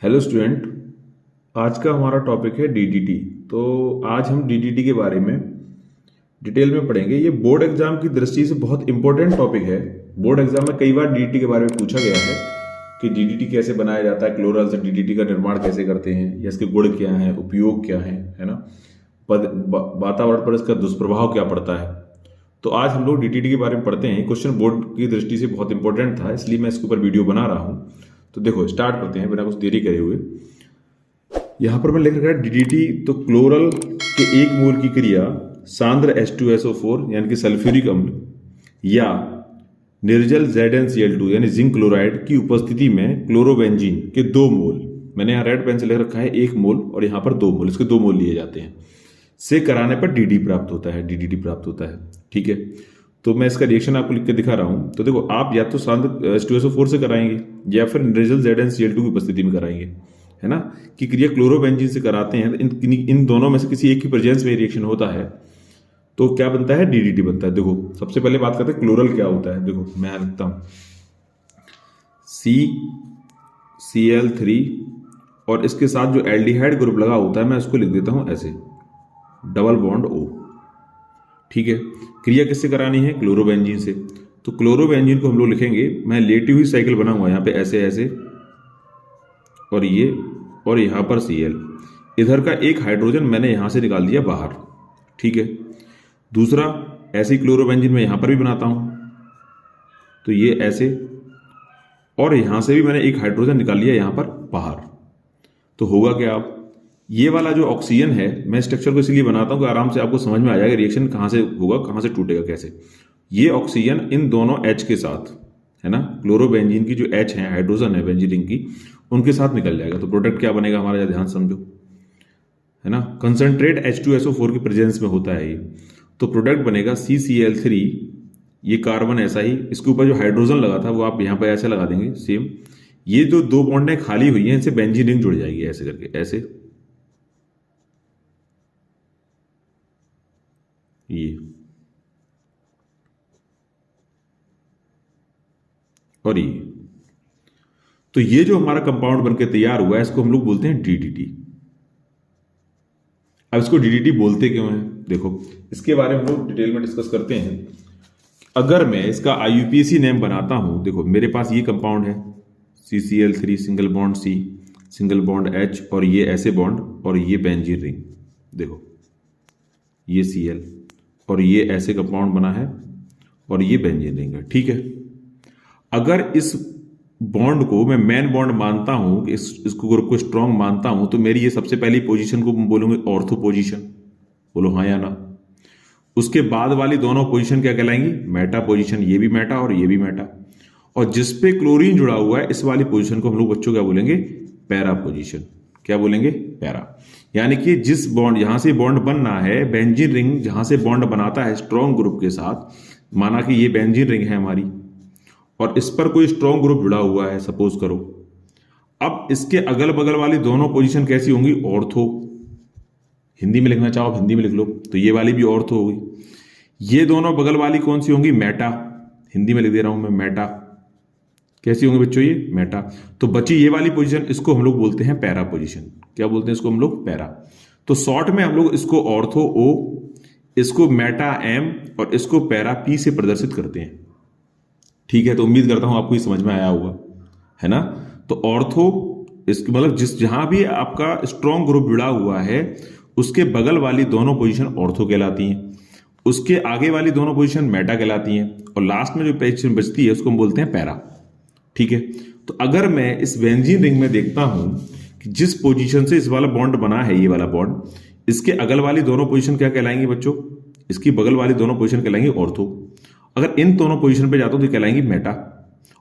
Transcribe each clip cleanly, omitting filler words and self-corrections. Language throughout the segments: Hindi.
Hello student. आज का हमारा टॉपिक है डीडीटी। तो आज हम डीडीटी के बारे में डिटेल में पढ़ेंगे। ये बोर्ड एग्जाम की दृष्टि से बहुत इंपॉर्टेंट टॉपिक है। बोर्ड एग्जाम में कई बार डीडीटी के बारे में पूछा गया है कि डीडीटी कैसे बनाया जाता है, क्लोरल से डीडीटी का निर्माण कैसे करते हैं, या इसके गुण क्या हैं, उपयोग क्या है ना, वातावरण पर इसका दुष्प्रभाव क्या पड़ता है। तो आज हम लोग डीडीटी के बारे में पढ़ते हैं। क्वेश्चन बोर्ड की दृष्टि से बहुत इंपॉर्टेंट था, इसलिए मैं इसके ऊपर वीडियो बना रहा हूँ। तो देखो स्टार्ट करते हैं बिना कुछ देरी करे हुए। यहां पर मैं लिख रखा है डीडीटी। तो क्लोरल के एक मोल की क्रिया सांद्र H2SO4 यानी कि सल्फ्यूरिक अम्ल या निर्जल ZnCl2 यानी जिंक क्लोराइड की उपस्थिति में क्लोरोबेंजीन के 2 मोल, मैंने यहाँ रेड पेन से लिख रखा है 1 मोल और यहाँ पर 2 मोल, इसके 2 मोल लिए जाते हैं, से कराने पर डीडी प्राप्त होता है, डीडीटी प्राप्त होता है। ठीक है, तो मैं इसका रिएक्शन आपको लिख के दिखा रहा हूं। तो देखो आप या तो सांद्र H2SO4 से कराएंगे या फिर निर्जल ZnCl2 की उपस्थिति में कराएंगे, है ना, कि क्रिया क्लोरोबेंजीन से कराते हैं। इन दोनों में से किसी एक की प्रेजेंस में रिएक्शन होता है तो क्या बनता है, डीडीटी बनता है। देखो सबसे पहले बात करते हैं क्लोरल क्या होता है। देखो मैं लिखता हूं CCl3 और इसके साथ जो एल्डिहाइड ग्रुप लगा होता है मैं उसको लिख देता हूं ऐसे, डबल बॉन्ड O। ठीक है, क्रिया किससे करानी है, क्लोरोबेंजीन से। तो क्लोरोबेंजीन को हम लोग लिखेंगे, मैं लेटी हुई साइकिल बनाऊंगा यहाँ पे ऐसे ऐसे, और ये और यहाँ पर Cl, इधर का एक हाइड्रोजन मैंने यहाँ से निकाल दिया बाहर। ठीक है, दूसरा ऐसे ही क्लोरोबेंजीन मैं यहाँ पर भी बनाता हूँ, तो ये ऐसे, और यहाँ से भी मैंने एक हाइड्रोजन निकाल लिया यहाँ पर बाहर। तो होगा क्या, आप ये वाला जो ऑक्सीजन है, मैं स्ट्रक्चर को इसलिए बनाता हूँ कि आराम से आपको समझ में आ जाएगा रिएक्शन कहाँ से होगा, कहाँ से टूटेगा, कैसे। ये ऑक्सीजन इन दोनों H के साथ, है ना, क्लोरोबेंजीन की जो H है, हाइड्रोजन है बेंजीन रिंग की, उनके साथ निकल जाएगा। तो प्रोडक्ट क्या बनेगा हमारा, ध्यान समझो, है ना, कंसंट्रेट H2SO4 की प्रेजेंस में होता है ये। तो प्रोडक्ट बनेगा CCl3, ये कार्बन ऐसा ही, इसके ऊपर जो हाइड्रोजन लगा था वो आप यहाँ पर ऐसे लगा देंगे सेम। ये जो 2 बॉन्डें खाली हुई हैं इनसे बेंजीन रिंग जुड़ जाएगी ऐसे करके, ऐसे ये और ये। तो ये जो हमारा कंपाउंड बनके तैयार हुआ है इसको हम लोग बोलते हैं डीडीटी। अब इसको डीडीटी बोलते क्यों हैं, देखो इसके बारे में हम लोग डिटेल में डिस्कस करते हैं। अगर मैं इसका IUPAC नेम बनाता हूं, देखो मेरे पास ये कंपाउंड है CCl3 single bond C single bond H और ये ऐसे बॉन्ड और ये बेंजीन रिंग, देखो ये Cl और ये ऐसे कंपाउंड बना है और ये बेंजीन रिंग है। ठीक है, अगर इस बॉन्ड को मैं मेन बॉन्ड मानता हूं, इसको ग्रुप को स्ट्रॉन्ग मानता हूं, तो मेरी ये सबसे पहली पोजीशन को बोलूंगे ऑर्थो पोजीशन, बोलो हाँ या ना। उसके बाद वाली दोनों पोजीशन क्या कहलाएंगी, मेटा पोजीशन, ये भी मेटा और ये भी मेटा। और जिसपे क्लोरीन जुड़ा हुआ है इस वाली पोजीशन को हम लोग बच्चों क्या बोलेंगे, पैरा पोजीशन। क्या बोलेंगे, पैरा। यानी कि जिस बॉन्ड, यहां से बॉन्ड बनना है, बेंजीन रिंग जहां से बॉन्ड बनाता है स्ट्रॉन्ग ग्रुप के साथ, माना कि ये बेंजीन रिंग है हमारी और इस पर कोई स्ट्रॉन्ग ग्रुप जुड़ा हुआ है सपोज करो। अब इसके अगल बगल वाली दोनों पोजीशन कैसी होंगी, ऑर्थो। हिंदी में लिखना चाहो हिंदी में लिख लो, तो ये वाली भी ऑर्थो होगी। ये दोनों बगल वाली कौन सी होंगी, मेटा। हिंदी में लिख दे रहा हूं मैं, मेटा। कैसी होंगी बच्चों, ये मेटा। तो बची ये वाली पोजीशन, इसको हम लोग बोलते हैं पैरा पोजीशन। क्या बोलते हैं इसको हम लोग, पैरा। तो शॉर्ट में हम लोग इसको ऑर्थो O, इसको मेटा M और इसको पैरा P से प्रदर्शित करते हैं। ठीक है, तो उम्मीद करता हूं आपको ये समझ में आया होगा, है ना। तो ऑर्थो इसके मतलब जहां भी आपका स्ट्रॉन्ग ग्रुप जुड़ा हुआ है उसके बगल वाली दोनों पोजीशन ऑर्थो कहलाती हैं, उसके आगे वाली दोनों पोजीशन मेटा कहलाती हैं, और लास्ट में जो पोजीशन बचती है उसको हम बोलते हैं पैरा। ठीक है, तो अगर मैं इस बेंजीन रिंग में देखता हूं कि जिस पोजीशन से इस वाला बॉन्ड बना है, ये वाला बॉन्ड, इसके अगल वाली दोनों पोजीशन क्या कहलाएंगी बच्चों, इसकी बगल वाली दोनों पोजीशन कहलाएंगी ऑर्थो। अगर इन दोनों पोजीशन पे जाता हूं तो कहलाएंगी मेटा,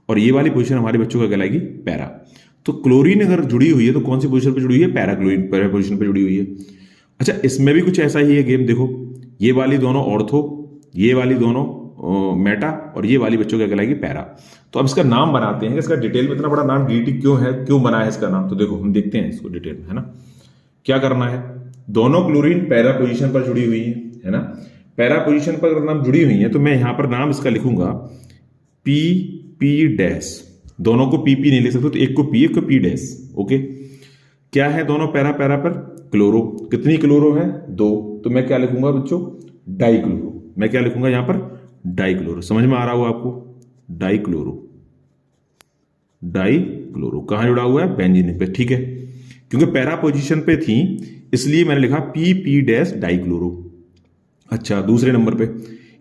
और ये वाली पोजीशन हमारे बच्चों का कहलाएगी पैरा। तो क्लोरीन अगर जुड़ी हुई है तो कौन सी पोजीशन पे जुड़ी हुई है, पैरा क्लोरीन, पैरा पोजीशन पे जुड़ी हुई है। अच्छा, इसमें भी कुछ ऐसा ही है गेम, देखो ये वाली दोनों ऑर्थो, ये वाली दोनों मेटा, और ये वाली बच्चों क्या कहलाएगी, पैरा। तो अब इसका नाम बनाते हैं, इसका डिटेल में इतना बड़ा नाम डीडीटी क्यों है, क्यों बना है इसका नाम। तो देखो हम देखते हैं इसको डिटेल में, है ना। क्या करना है, दोनों क्लोरीन पैरा पोजीशन पर जुड़ी हुई है ना। पैरा पोजीशन पर अगर नाम जुड़ी हुई है तो मैं यहां पर नाम इसका लिखूंगा PP डैश, दोनों को पीपी नहीं लिख सकते, तो एक को पी, एक को पी डैश। ओके, क्या है दोनों पैरा पैरा पर? क्लोरो। कितनी क्लोरो है? 2। तो मैं क्या लिखूंगा बच्चों? डाइक्लोरो। मैं क्या लिखूंगा यहां पर? डाइक्लोरो। समझ में आ रहा होगा आपको? डाइक्लोरो। डाइक्लोरो कहां जुड़ा हुआ है? बेंजीन पे। ठीक है, क्योंकि पैरा पोजीशन पे थी इसलिए मैंने लिखा पी पी डैश डाइक्लोरो। अच्छा, दूसरे नंबर पे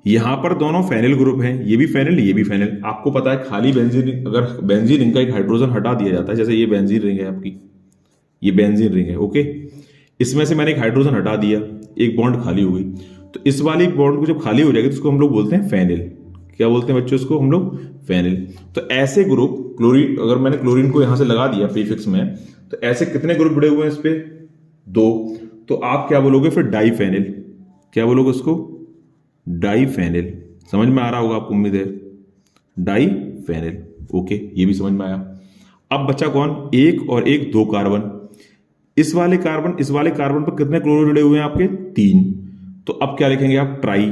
यहां पर दोनों फेनिल ग्रुप हैं, ये भी फेनिल, ये भी फेनिल। आपको पता है खाली बेंजीन, अगर बेंजीन रिंग का एक हाइड्रोजन हटा दिया जाता है, जैसे ये बेंजीन रिंग है आपकी, ये बेंजीन रिंग है। ओके, इसमें से मैंने एक हाइड्रोजन हटा दिया, एक बॉन्ड खाली हो गई, तो इस वाली बॉन्ड को जब खाली हो जाएगी तो उसको हम लोग बोलते हैं फेनिल। क्या बोलते हैं बच्चों इसको हम लोग? फेनिल। तो ऐसे ग्रुप क्लोरीन, अगर मैंने क्लोरीन को यहां से लगा दिया प्रीफिक्स में, तो ऐसे कितने ग्रुप जुड़े हुए हैं इस पे? 2। तो आप क्या बोलोगे फिर? डाइफेनिल। क्या बोलोगे उसको? डाइफेनिल। समझ में आ रहा होगा आपको, उम्मीद है। डाइफेनिल। ओके, ये भी समझ में आया। अब बचा कौन? एक और एक, 2 कार्बन। इस वाले कार्बन पर कितने क्लोरो जुड़े हुए हैं आपके? 3। तो अब क्या लिखेंगे आप? ट्राई।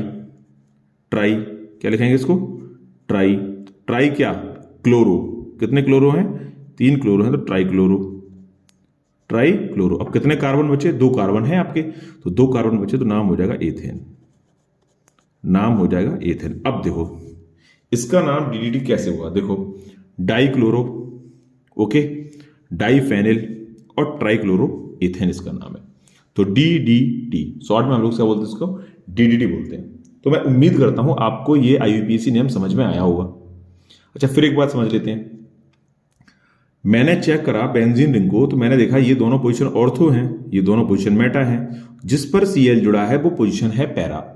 ट्राई क्या लिखेंगे इसको? ट्राई। ट्राई क्या? क्लोरो। कितने क्लोरो हैं? 3 क्लोरो हैं, तो ट्राई क्लोरो। Try chloro. अब कितने कार्बन बचे? 2 कार्बन हैं आपके, तो 2 कार्बन बचे, तो नाम हो जाएगा एथेन। नाम हो जाएगा एथेन। अब देखो इसका नाम डीडीटी कैसे हुआ? देखो, डाइक्लोरो, ओके, डाइफेनिल और ट्राइक्लोरो एथेन इसका नाम है। तो डीडीटी, शॉर्ट में हम लोग क्या बोलते हैं? इसको डीडीटी बोलते हैं। तो मैं उम्मीद करता हूं आपको ये आईयूपीएसी नेम समझ में आया होगा। अच्छा, फिर एक बात समझ लेते हैं। मैंने चेक करा बेंजीन रिंग को, तो मैंने देखा ये दोनों पोजीशन ऑर्थो हैं, ये दोनों पोजीशन मेटा हैं। जिस पर सीएल जुड़ा है वो पोजीशन है पैरा,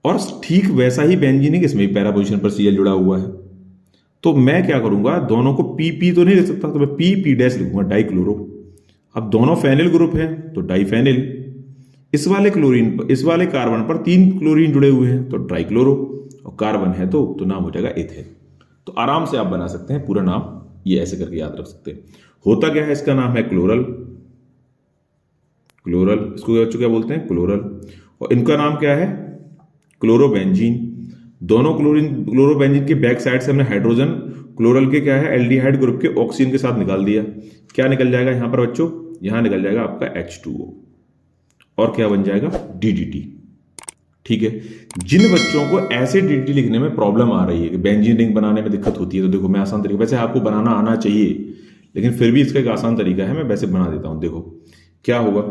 और ठीक वैसा ही बेंजीन रिंग इसमें भी पैरा पोजीशन पर सीएल जुड़ा हुआ है। तो मैं क्या करूंगा? दोनों को पी पी तो नहीं लिख सकता, तो मैं पी पी डैश लिखूंगा, डाइक्लोरो। अब दोनों फेनिल ग्रुप हैं तो डाइफेनिल। इस वाले कार्बन पर 3 क्लोरीन जुड़े हुए हैं तो ट्राइक्लोरो, और कार्बन है तो नाम हो जाएगा एथेन। तो आराम से आप बना सकते हैं पूरा नाम, ये ऐसे करके याद रख सकते हैं। होता क्या है? इसका नाम है क्लोरल। क्लोरल, इसको बच्चों क्या बोलते हैं? क्लोरल। और इनका नाम क्या है? क्लोरोबेंजीन। दोनों क्लोरोबेंजीन के बैक साइड से हमने हाइड्रोजन क्लोरल के क्या है? एल्डिहाइड ग्रुप के ऑक्सीजन के साथ निकाल दिया। क्या निकल जाएगा यहां पर बच्चों? यहां निकल जाएगा आपका H2O, और क्या बन जाएगा? DDT। ठीक है, जिन बच्चों को ऐसे DDT लिखने में प्रॉब्लम आ रही है कि बेंजीन रिंग बनाने में दिक्कत होती है, तो देखो मैं आसान तरीका, वैसे आपको बनाना आना चाहिए लेकिन फिर भी इसका एक आसान तरीका है, मैं वैसे बना देता हूं। देखो क्या होगा?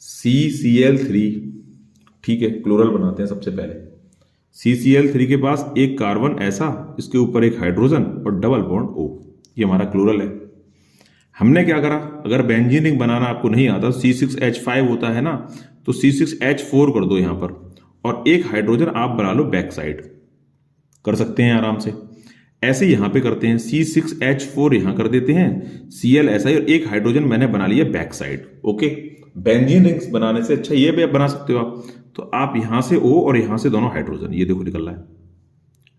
CCl3, ठीक है, क्लोरल बनाते हैं सबसे पहले। CCl3 के पास एक कार्बन ऐसा, इसके ऊपर एक हाइड्रोजन और डबल बॉन्ड O, ये हमारा क्लोरल है। हमने क्या करा? अगर बेंजीन रिंग बनाना आपको नहीं आता, C6H5 होता है ना, तो C6H4 कर दो यहां पर, और एक हाइड्रोजन आप बना लो बैक साइड। कर सकते हैं आराम से। ऐसे यहां पे करते हैं, C6H4 यहां कर देते हैं, Cl ऐसा ही, और एक हाइड्रोजन मैंने बना लिया back side. Okay, benzene rings बनाने से अच्छा ये भी आप बना सकते हो आप। तो आप यहां से O और यहां से दोनों हाइड्रोजन, ये देखो निकल रहा है।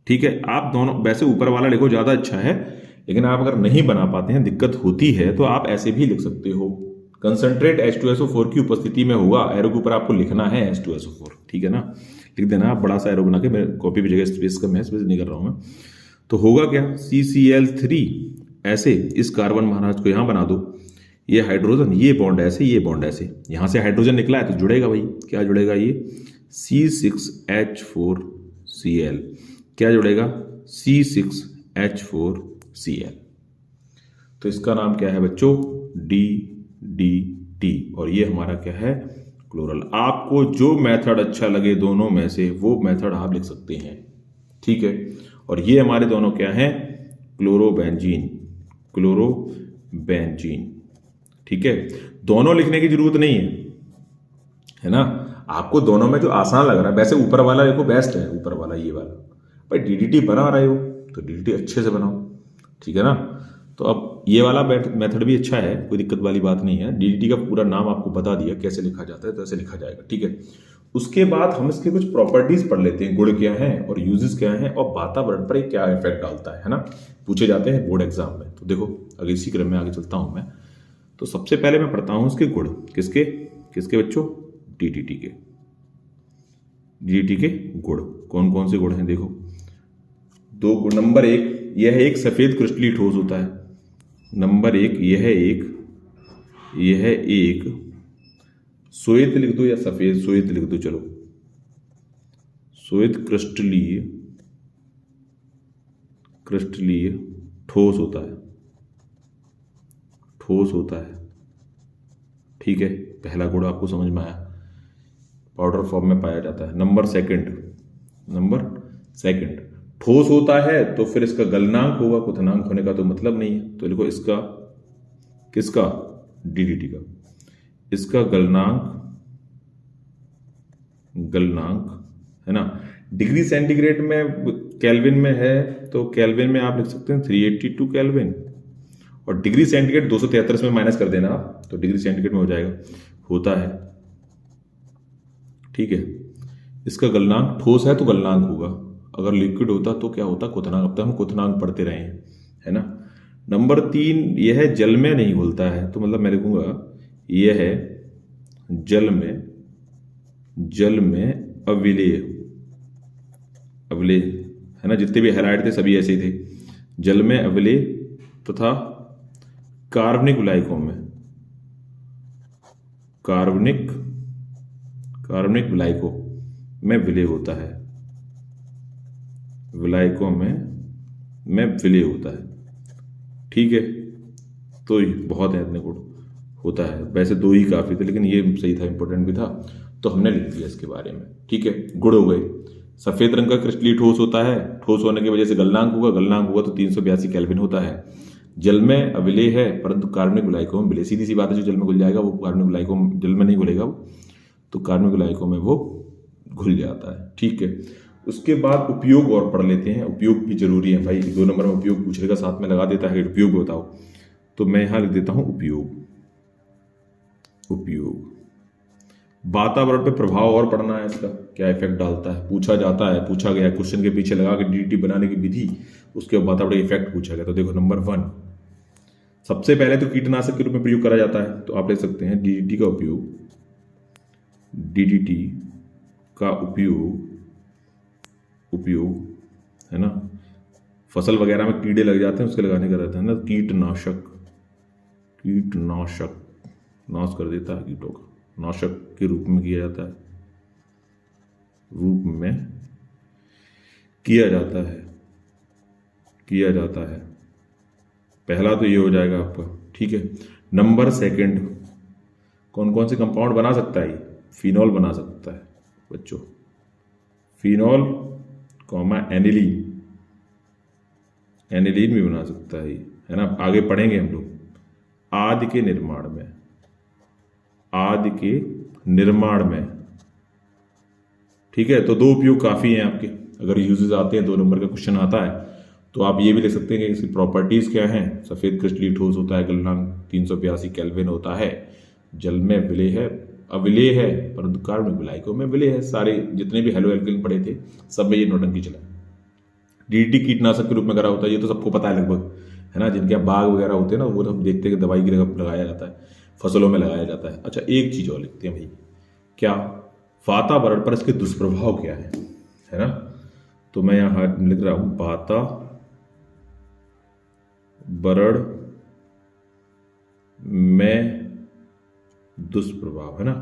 ठीक है, आप दोनों वैसे ऊपर वाला लिखो, ज्यादा अच्छा है, लेकिन आप अगर नहीं बना पाते हैं, दिक्कत होती है, तो आप ऐसे भी लिख सकते हो। कंसंट्रेट H2SO4 की उपस्थिति में होगा, एरो के ऊपर आपको लिखना है H2SO4, ठीक है ना? लिख देना आप बड़ा सा एरो बना के, मेरे कॉपी भी जगह स्पेस कम है, स्पेस नहीं कर रहा हूं मैं। तो होगा क्या? CCl3 ऐसे, इस कार्बन महाराज को यहां बना दो, ये हाइड्रोजन, ये बॉन्ड ऐसे, ये बॉन्ड ऐसे, यहां से हाइड्रोजन निकला है तो जुड़ेगा भाई। क्या जुड़ेगा? ये C6H4Cl। क्या जुड़ेगा? C6H4Cl। तो इसका नाम क्या है बच्चों? DDT। और ये हमारा क्या है? क्लोरल। आपको जो मेथड अच्छा लगे दोनों में से, वो मेथड आप लिख सकते हैं, ठीक है। और ये हमारे दोनों क्या हैं? क्लोरोबेंजीन। क्लोरोबेंजीन, ठीक है। दोनों लिखने की जरूरत नहीं है ना? आपको दोनों में जो आसान लग रहा है, वैसे ऊपर वाला देखो बेस्ट है, ऊपर वाला ये वाला। भाई DDT बना रहे हो तो DDT अच्छे से बनाओ, ठीक है ना? तो अब ये वाला मेथड भी अच्छा है, कोई दिक्कत वाली बात नहीं है। DDT का पूरा नाम आपको बता दिया कैसे लिखा जाता है, तो ऐसे लिखा जाएगा, ठीक है। उसके बाद हम इसके कुछ प्रॉपर्टीज पढ़ लेते हैं, गुण क्या है और यूजेस क्या है और वातावरण पर क्या इफेक्ट डालता है ना? पूछे जाते हैं बोर्ड एग्जाम में। तो देखो अगर इसी क्रम में आगे चलता हूं मैं, तो सबसे पहले मैं पढ़ता हूं इसके गुण। किसके किसके बच्चों? DDT के। DDT के गुण कौन कौन से गुण हैं? देखो 2 गुण। नंबर 1, यह एक सफेद क्रिस्टलीय ठोस होता है। नंबर एक, यह एक श्वेत लिख दो या सफेद, श्वेत लिख दो, चलो श्वेत क्रिस्टलीय ठोस होता है। ठीक है, पहला गुण आपको समझ में आया, पाउडर फॉर्म में पाया जाता है। नंबर सेकंड, ठोस होता है तो फिर इसका गलनांक होगा, क्वथनांक होने का तो मतलब नहीं है। तो लिखो इसका, किसका, डीडीटी का, इसका गलनांक है ना। डिग्री सेंटीग्रेड में केल्विन में है, तो केल्विन में आप लिख सकते हैं 382 केल्विन, और डिग्री सेंटीग्रेड 273 में माइनस कर देना आप, तो डिग्री सेंटीग्रेड में हो जाएगा, होता है। ठीक है, इसका गलनांक, ठोस है तो गलनांक होगा, अगर लिक्विड होता तो क्या होता, क्वथनांक। अब तक हम क्वथनांक पढ़ते रहे हैं, है ना। नंबर 3, यह जल में नहीं घुलता है, तो मतलब मैं लिखूंगा यह है जल में अविलेय है ना। जितने भी हैलाइड थे सभी ऐसे ही थे, जल में अविलेय तथा कार्बनिक विलायकों में विलय होता है, विलायकों में विलय होता है। ठीक है, तो बहुत है इतने गुण होता है, वैसे 2 ही काफी थे लेकिन ये सही था, इंपॉर्टेंट भी था, तो हमने लिख दिया इसके बारे में। ठीक है, गुण हो गए। सफेद रंग का क्रिस्टलीय ठोस होता है, ठोस होने की वजह से गलनांक होगा तो 382 केल्विन होता है। जल में अविलेय है परंतु कार्बनिक विलायकों में विलय, सीधी सी बात है, जो जल में घुल जाएगा वो कार्बनिक विलायकों, जल में नहीं घुलेगा वो, तो कार्बनिक विलायकों में वो घुल जाता है। ठीक है, उसके बाद उपयोग और पढ़ लेते हैं। उपयोग भी जरूरी है भाई, 2 नंबर में उपयोग पूछेगा, साथ में लगा देता है उपयोग बताओ, तो मैं यहां लिख देता हूं उपयोग। वातावरण पे प्रभाव और पढ़ना है, इसका क्या इफेक्ट डालता है, पूछा गया क्वेश्चन के पीछे लगा के डीडीटी बनाने की विधि, उसके वातावरण इफेक्ट पूछा गया। तो देखो नंबर 1, सबसे पहले तो कीटनाशक के रूप में प्रयोग करा जाता है, तो आप ले सकते हैं डीडीटी का उपयोग है ना, फसल वगैरह में कीड़े लग जाते हैं उसके लगाने का रहता है ना। कीटनाशक नाश कर देता है कीटों का, नाशक के रूप में किया जाता है। पहला तो ये हो जाएगा आपका। ठीक है, नंबर 2, कौन कौन से कंपाउंड बना सकता है, फिनॉल बना सकता है बच्चों, फिनॉल एनिलीन भी बना सकता है ना। आगे पढ़ेंगे हम लोग आदि के निर्माण में। ठीक है, तो 2 उपयोग काफी हैं आपके, अगर यूजेस आते हैं 2 नंबर का क्वेश्चन आता है तो आप ये भी लिख सकते हैं कि इसकी प्रॉपर्टीज क्या हैं। सफेद क्रिस्टलीय ठोस होता है, गलनांक 382 केल्विन होता है, जल में अविलेय है परंतु कार्बनिक विलायकों में विलय है। सारे जितने भी हेलो एल्केन पढ़े थे सब में ये नौटंकी चला। डीडीटी कीटनाशक के रूप में करा होता है, ये तो सबको पता है लगभग, है ना। जिनके बाग वगैरह होते हैं ना, वो हम देखते हैं कि दवाई की जगह लगाया जाता है, फसलों में लगाया जाता है। अच्छा, एक चीज और लिखते हैं भाई, क्या वातावरण पर इसके दुष्प्रभाव क्या है ना। तो मैं यहां लिख रहा हूं वातावरण में दुष्प्रभाव, है ना।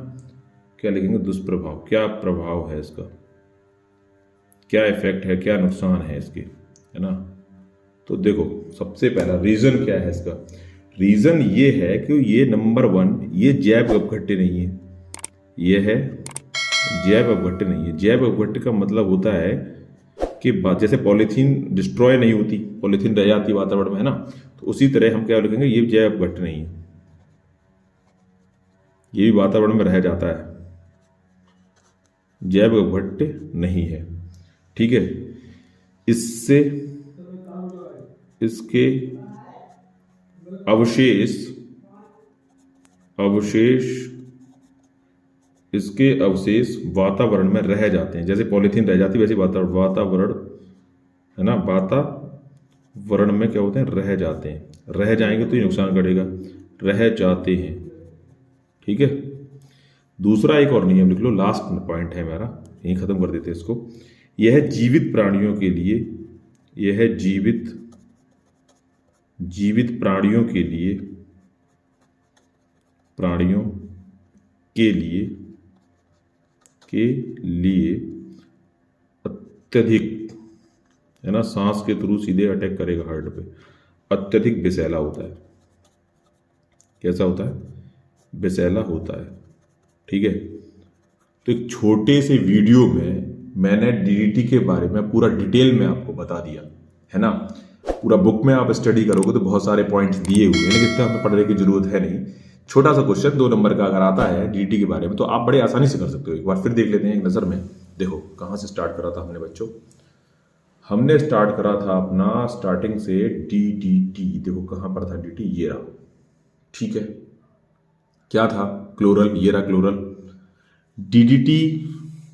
क्या लिखेंगे, दुष्प्रभाव, क्या प्रभाव है इसका, क्या इफेक्ट है, क्या नुकसान है इसके, है ना। तो देखो सबसे पहला रीजन क्या है इसका, रीजन ये है कि ये नंबर 1 ये जैव अपघट्य नहीं है, ये है जैव अपघट्य नहीं है। जैव अपघट्य का मतलब होता है कि जैसे पॉलीथीन डिस्ट्रॉय नहीं होती, पॉलीथीन रह जाती वातावरण में, है ना, तो उसी तरह हम क्या लिखेंगे, ये जैव अपघट्य नहीं है, ये भी वातावरण में रह जाता है, जैव अपघट्य नहीं है। ठीक है, इससे इसके अवशेष वातावरण में रह जाते हैं, जैसे पॉलीथीन रह जाती है वैसे वातावरण, है ना, वातावरण में क्या होते हैं, रह जाते हैं। रह जाएंगे तो ये नुकसान करेगा, रह जाते हैं। ठीक है, दूसरा एक और नियम लिख लो, लास्ट पॉइंट है मेरा, यहीं खत्म कर देते हैं इसको। यह जीवित प्राणियों के लिए जीवित प्राणियों के लिए अत्यधिक, है ना, सांस के थ्रू सीधे अटैक करेगा हार्ट पे, अत्यधिक विषैला होता है। कैसा होता है? विषैला होता है। ठीक है, तो एक छोटे से वीडियो में मैंने डीडीटी के बारे में पूरा डिटेल में आपको बता दिया, है ना। पूरा बुक में आप स्टडी करोगे तो बहुत सारे पॉइंट्स दिए हुए हैं, लेकिन इतना हमें पढ़ने की जरूरत है नहीं। छोटा सा क्वेश्चन 2 नंबर का अगर आता है डीडीटी के बारे में तो आप बड़े आसानी से कर सकते हो। एक बार फिर देख लेते हैं एक नज़र में। देखो कहाँ से स्टार्ट करा था हमने बच्चों, हमने स्टार्ट करा था अपना स्टार्टिंग से डीडीटी। देखो कहाँ पर था डीटी, ये रहा। ठीक है, क्या था? क्लोरल, ये रहा क्लोरल। डीडीटी,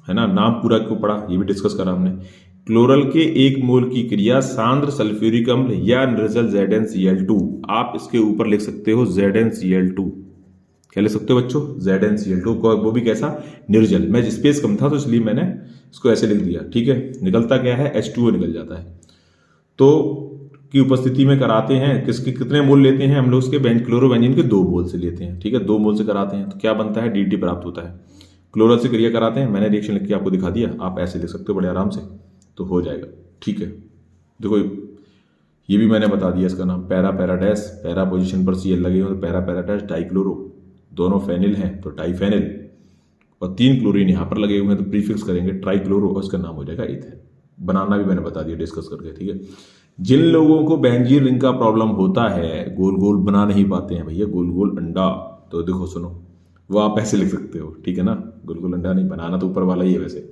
है ना, नाम पूरा क्यों पड़ा ये भी डिस्कस करा हमने। क्लोरल के 1 मोल की क्रिया सांद्र सल्फ्यूरिक अम्ल या निर्जल ZnCl2। आप इसके ऊपर लिख सकते हो ZnCl2। क्या लिख सकते हो बच्चों? ZnCl2 को, वो भी कैसा? निर्जल। मैं स्पेस कम था तो इसलिए मैंने इसको ऐसे लिख दिया। ठीक है, निकलता क्या है? H2O निकल जाता है। तो की उपस्थिति में कराते हैं, किसके कितने मोल लेते हैं हम लोग? उसके क्लोरोबेंजीन के 2 मोल से लेते हैं। ठीक है, 2 मोल से कराते हैं तो क्या बनता है? डीटी प्राप्त होता है। क्लोरल से क्रिया कराते हैं, मैंने रिएक्शन लिख के आपको दिखा दिया, आप ऐसे लिख सकते हो बड़े आराम से, तो हो जाएगा। ठीक है, देखो ये भी मैंने बता दिया, इसका नाम पैरा डैश, पैरा पोजीशन पर Cl लगे हो तो पैरा डैश डाइक्लोरो, दोनों फेनिल हैं तो डाइफेनिल, और 3 क्लोरीन यहाँ पर लगे हुए हैं तो प्रीफिक्स करेंगे ट्राइक्लोरो और इसका नाम हो जाएगा इथेन। बनाना भी मैंने बता दिया डिस्कस करके। ठीक है, जिन लोगों को बेंजीन रिंग का प्रॉब्लम होता है, गोल गोल बना नहीं पाते हैं भैया, गोल गोल अंडा, तो देखो सुनो, वो आप ऐसे लिख सकते हो। ठीक है ना, गोल गोल अंडा नहीं बनाना तो ऊपर वाला ही है वैसे,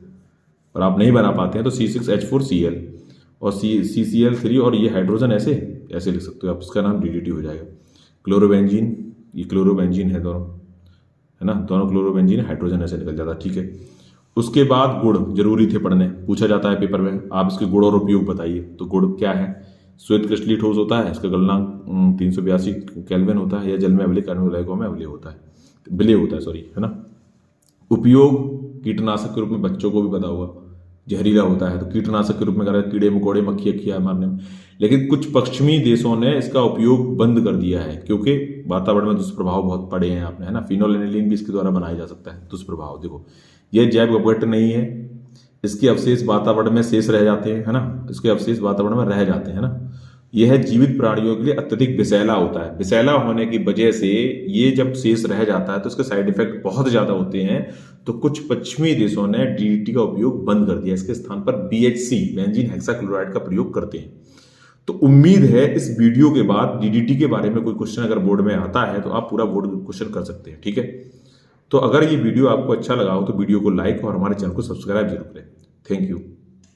और आप नहीं बना पाते हैं तो C6H4Cl और CCl3 और ये हाइड्रोजन ऐसे ऐसे लिख सकते हो आप, इसका नाम डीडीटी हो जाएगा। क्लोरोबेंजीन, ये क्लोरोबेंजीन है दोनों, है ना, दोनों क्लोरोबेंजीन, हाइड्रोजन ऐसे निकल जाता है। ठीक है, उसके बाद गुण जरूरी थे पढ़ने, पूछा जाता है पेपर में, आप इसके गुण और उपयोग बताइए। तो गुण क्या है? श्वेत क्रिस्टलीय ठोस होता है, इसका गलनांक 382 केल्विन होता है, या जल में अम्लीय कार्बोनिल में अम्लीय होता है, विलय होता है, सॉरी, है ना। उपयोग कीटनाशक के रूप में, बच्चों को भी पता होगा, जहरीला होता है तो कीटनाशक के रूप में करा, कीड़े मकोड़े मक्खी अक्खियाँ मारने में। लेकिन कुछ पश्चिमी देशों ने इसका उपयोग बंद कर दिया है क्योंकि वातावरण में दुष्प्रभाव बहुत पड़े हैं आपने, है ना। फिनोलिनिलीन भी इसके द्वारा बनाया जा सकता है। दुष्प्रभाव देखो, यह जैव अपघट्य नहीं है, इसके अवशेष वातावरण में शेष रह जाते हैं, है ना, इसके अवशेष वातावरण में रह जाते हैं ना। यह जीवित प्राणियों के लिए अत्यधिक विषैला होता है। विषैला होने की वजह से ये जब शेष रह जाता है तो इसके साइड इफेक्ट बहुत ज्यादा होते हैं। तो कुछ पश्चिमी देशों ने डीडीटी का उपयोग बंद कर दिया, इसके स्थान पर BHC बेंजीन हेक्साक्लोराइड का प्रयोग करते हैं। तो उम्मीद है इस वीडियो के बाद डीडीटी के बारे में कोई क्वेश्चन अगर बोर्ड में आता है तो आप पूरा बोर्ड क्वेश्चन कर सकते हैं। ठीक है, तो अगर ये वीडियो आपको अच्छा लगा हो तो वीडियो को लाइक और हमारे चैनल को सब्सक्राइब जरूर करें। Thank you.